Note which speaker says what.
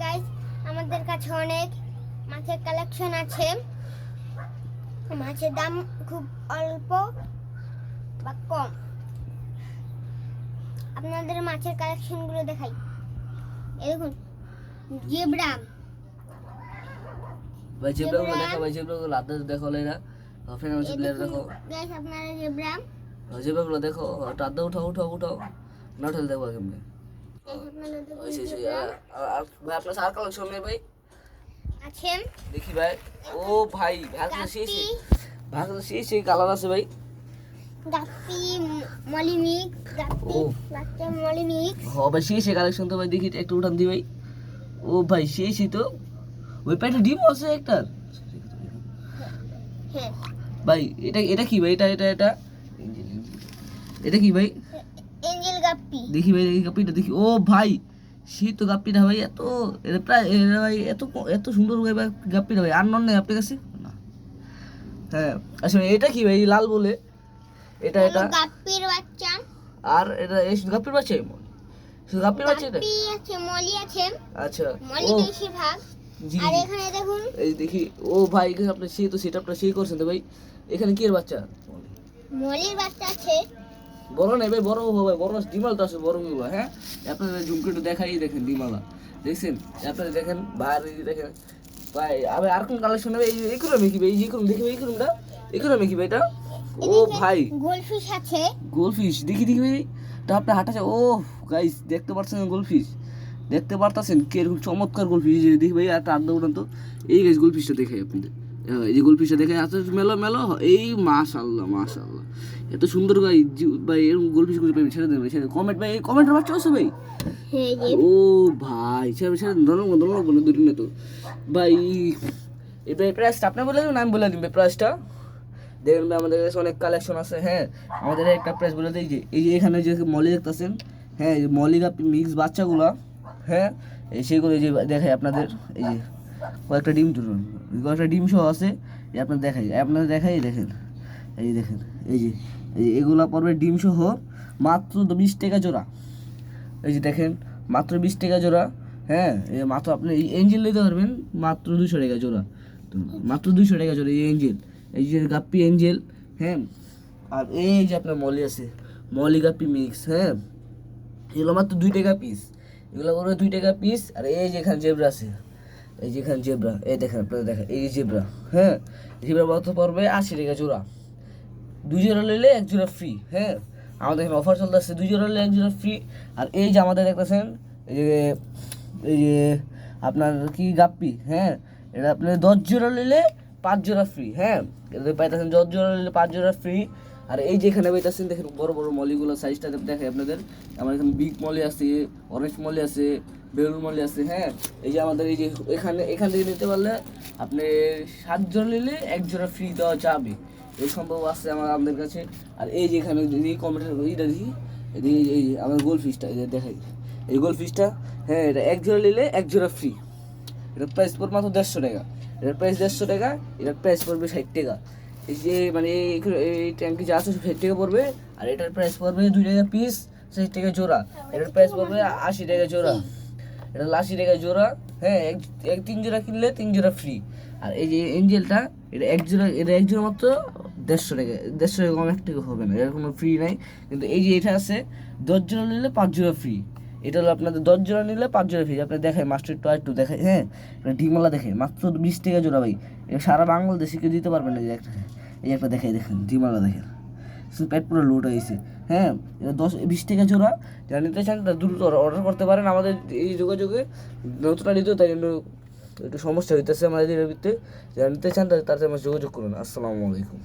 Speaker 1: Guys, আমাদের কাছে অনেক মাছের কালেকশন আছে। মাছের দাম খুব অল্প বা কম। আপনাদের মাছের কালেকশন গুলো দেখাই। এই দেখুন, জেব্রা।
Speaker 2: ভাই জেব্রাগুলো দেখো, ভাই জেব্রাগুলো হাতে দেখো লেরা ফেনা হচ্ছে প্লেয়ার দেখো
Speaker 1: গাইস, আপনারা জেব্রা
Speaker 2: জেব্রাগুলো দেখো, হাতে উঠাও উঠাও উঠাও না উঠালে দেখো কেমনে। ওই সেই সেই আর ভাই আপনার সার কালেকশন নেই ভাই
Speaker 1: আছে
Speaker 2: দেখি ভাই। ও ভাই ভাগলে সেই সেই ভাগলে সেই সেই কালার আছে ভাই।
Speaker 1: গাপ্পি, মলি মিক্স, গাপ্পি,
Speaker 2: ও
Speaker 1: বাচ্চা মলি মিক্স।
Speaker 2: হ ভাই সেই সেই কালেকশন তো ভাই দেখি একটু উঠান দি ভাই। ও ভাই সেই সেই তো ওই প্যান্টে ডিম আছে একটা
Speaker 1: হ্যাঁ
Speaker 2: ভাই। এটা এটা কি ভাই? এটা এটা এটা এটা কি ভাই?
Speaker 1: এঞ্জেল গাপ্পি।
Speaker 2: দেখি ভাই এই গাপ্পিটা দেখি। ও ভাই সেই তো গাপ্পিটা ভাই, এত এটা প্রায় এটা ভাই এত এত সুন্দর ভাই গাপ্পিটা ভাই। আর নন নেই আপনার কাছে না? হ্যাঁ আসলে এটা কি ভাই লাল বলে? এটা এটা
Speaker 1: গাপ্পির বাচ্চা।
Speaker 2: আর এটা এই গাপ্পির বাচ্চা? শুধু গাপ্পির বাচ্চা এটা?
Speaker 1: গাপ্পি আছে, মলি আছে।
Speaker 2: আচ্ছা
Speaker 1: মলি
Speaker 2: ও
Speaker 1: বেশিরভাগ।
Speaker 2: জি
Speaker 1: আর এখানে দেখুন,
Speaker 2: এই দেখি। ও ভাই এখানে আপনি সেই তো সেটআপটা সেই করছেন তো ভাই। এখানে কি এর বাচ্চা?
Speaker 1: মলির বাচ্চা আছে।
Speaker 2: বড় নেই ভাই, বড় হবে বড় ডিমাল তো আছে বড়গুলো। হ্যাঁ আপনাদের ঝুমকিটা দেখাই দেখেন ডিমালা দেখছেন আপনারা দেখেন বাইরে দেখেন ভাই। আবার আর কোন কালেকশন নেবে? এই করবে কি ভাই? এই করুন দেখি ভাই, এই করুনটা এই করবে কি ভাই এটা? ও ভাই
Speaker 1: গোলফিশ আছে।
Speaker 2: গোলফিশ দেখি দেখি ভাই। এটা আপনার হাঁটাছে। ও গাইস দেখতে পাচ্ছেন গোলফিশ? দেখতে পারতাছেন কিরকম চমৎকার গোলফিশ দেখি ভাই। একটা আড্ডা উঠান তো। এই গাইস গোলফিশটা দেখাই আপনাদের। এই যে গোলফিশটা দেখে আছে মেলো মেলো। এই মাশাআল্লাহ মাশাআল্লাহ এত সুন্দর ভাই ভাই। এরকম গোলফিশ করে পাবেন ছেড়ে দেবেন ছেড়ে কমেন্ট ভাই। এই কমেন্টের বাচ্চা আছে ভাই?
Speaker 1: হ্যাঁ
Speaker 2: ও ভাই ছেড়ে ছেড়ে ধন্যবাদ ধন্যবাদ বলে দুটি না তো ভাই। এই ভাই প্রাইসটা আপনি বলে দেবেন আমি বলে দিন ভাই প্রাইসটা। দেখবেন ভাই আমাদের কাছে অনেক কালেকশন আছে। হ্যাঁ আমাদের একটা প্রাইস বলে দিই যে এই যে এখানে যে মলি দেখতেছেন, হ্যাঁ এই মলি গাপ্পি মিক্স বাচ্চাগুলো। হ্যাঁ এই সেগুলো যে দেখাই আপনাদের। এই যে কয়েকটা ডিম তুলুন, কয়েকটা ডিম সহ আছে। এই আপনাদের দেখাই দেখেন। এই দেখেন এই যে এগুলো পড়বে ডিম সহ মাত্র 20 টাকা জোড়া। এই যে দেখেন মাত্র 20 টাকা জোড়া। হ্যাঁ এই মাত্র আপনি এই এঞ্জেল নিতে পারবেন মাত্র 200 টাকা জোড়া। তো মাত্র 200 টাকা জোড়া এই এঞ্জেল, এই যে গাপ্পি এঞ্জেল। হ্যাঁ আর এই যে আপনার মলি আছে, মলি গাপ্পি মিক্স। হ্যাঁ এগুলো মাত্র 2 টাকা পিস। এগুলো করে 2 টাকা পিস। আর এই যে এখানে জেব্রা আছে, এই যে এখানে জেব্রা এই দেখেন আপনারা দেখেন এই যে জেব্রা। হ্যাঁ জেব্রা মাত্র পড়বে 80 টাকা জোড়া। 2 জোড়া নিলে 1 জোড়া ফ্রি। হ্যাঁ আমাদের এখানে অফার চলতেছে 2 জোড়া নিলে 1 জোড়া ফ্রি। আর এই যে আমাদের দেখতেছেন এই যে আপনার কি গাপ্পি। হ্যাঁ এটা আপনি 10 জোড়া নিলে 5 জোড়া ফ্রি। হ্যাঁ এটা পাইতেছেন 10 জোড়া নিলে 5 জোড়া ফ্রি। আর এই যে এখানে পাইতেছেন দেখেন বড় বড় মলিগুলো সাইজটা দেখে আপনাদের। আমার এখানে বিগ মলি আছে, অরেঞ্জ মলি আছে, বেলুন মলি আছে। হ্যাঁ এই যে আমাদের এই যে এখান থেকে নিতে পারলে আপনি 7 জোড়া নিলে 1 জোড়া ফ্রি দেওয়া যাবে, এই সম্ভব আছে আমাদের কাছে। আর এই যে এখানে যদি কমেন্টের এইটা দেখি এই যে আমার গোলফিশটা এই যে দেখাই এই গোলফিশটা। হ্যাঁ এটা 1 জোড়া নিলে 1 জোড়া ফ্রি। এটার প্রাইস পড়বে মাত্র 150 টাকা। এটার প্রাইস 150 টাকা, এটার প্রাইস পড়বে 60 টাকা। এই যে মানে এই ট্যাঙ্কি যা আছে 60 টাকা পড়বে। আর এটার প্রাইস পড়বে 2 টাকা পিস, 60 টাকা জোড়া। এটার প্রাইস পড়বে 80 টাকা জোড়া। এটা 80 টাকা জোড়া। হ্যাঁ এক 3 জোড়া কিনলে 3 জোড়া ফ্রি। আর এই যে এঞ্জেলটা এটা 1 জোড়া, এটা 1 জোড়া মাত্র 150 টাকা। 150 টাকা কম 1 টাকা হবে না, এর কোনো ফ্রি নাই। কিন্তু এই যে এটা আছে 10 জোড়া নিলে 5 জোড়া ফ্রি। এটা হলো আপনাদের 10 জোড়া নিলে 5 জোড়া ফ্রি। আপনি দেখায় মাস্টার টয় একটু দেখায়। হ্যাঁ এটা ডিমালা দেখে মাত্র 20 টাকা জোড়া ভাই। এটা সারা বাংলাদেশে কেউ দিতে পারবেন না। এই একটা দেখাই দেখেন ডিমালা দেখেন প্যাট পুরো লোড হয়েছে। হ্যাঁ এটা 20 টাকা জোড়া। যারা নিতে চান তারা দ্রুত অর্ডার করতে পারেন আমাদের এই যোগাযোগে। নতুনটা নিতেও তাই জন্য একটু সমস্যা হইতেছে আমাদের ভিতরে। যারা নিতে চান তাদের আমার যোগাযোগ করুন। আসসালামু আলাইকুম।